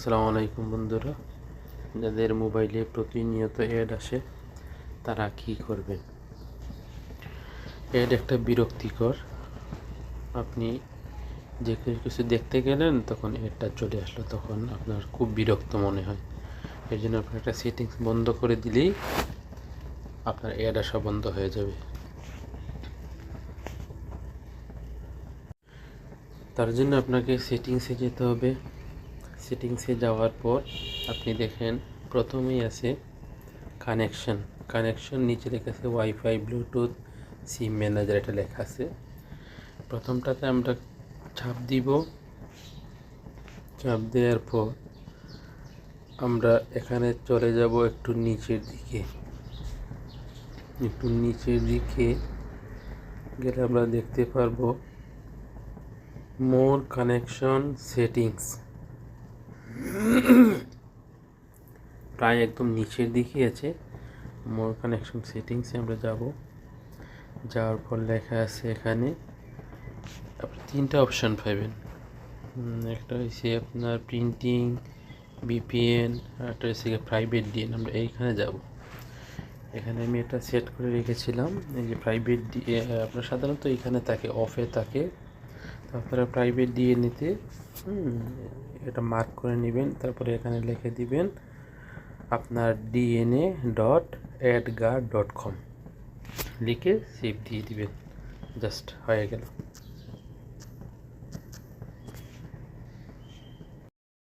আসসালামু আলাইকুম বন্ধুরা, যাদের মোবাইলে প্রতিনিয়ত অ্যাড আসে তারা কি করবেন? অ্যাড একটা বিরক্তিকর। আপনি যে কিছু দেখতে গেলেন, তখন অ্যাডটা চলে আসলো, তখন আপনার খুব বিরক্ত মনে হয়। এর জন্য আপনার একটা সেটিংস বন্ধ করে দিলেই আপনার অ্যাড আসা বন্ধ হয়ে যাবে। তার জন্য আপনাকে সেটিংসে যেতে হবে। সেটিংসে যাওয়ার পর আপনি দেখেন প্রথমেই আছে কানেকশন নিচে লেখা আছে ওয়াইফাই, ব্লুটুথ, সিম ম্যানেজার, এটা লেখা আছে। প্রথমটাতে আমরা চাপ দিব। চাপ দেওয়ার পর আমরা এখানে চলে যাব একটু নিচের দিকে। গেলে আমরা দেখতে পারবো মোর কানেকশন সেটিংস। প্রায় একদম নিচের দিকে আছে মোর কানেকশন সেটিংসে আমরা যাব। যাওয়ার পর লেখা আছে এখানে আপনি তিনটা অপশান পাবেন। একটা হচ্ছে আপনার প্রিন্টিং, বিপিএন, আর একটা হচ্ছে প্রাইভেট ডিএন। আমরা এইখানে যাব। এখানে আমি এটা সেট করে রেখেছিলাম, এই যে প্রাইভেট ডিএ আপনার সাধারণত এখানে থাকে, অফে থাকে। তো আপনারা প্রাইভেট ডিএনএতে এটা মার্ক করে নেবেন। তারপরে এখানে লিখে দিবেন আপনার dna.adgar.com, লিখে সেভ দিয়ে দিবেন। জাস্ট হয়ে গেল।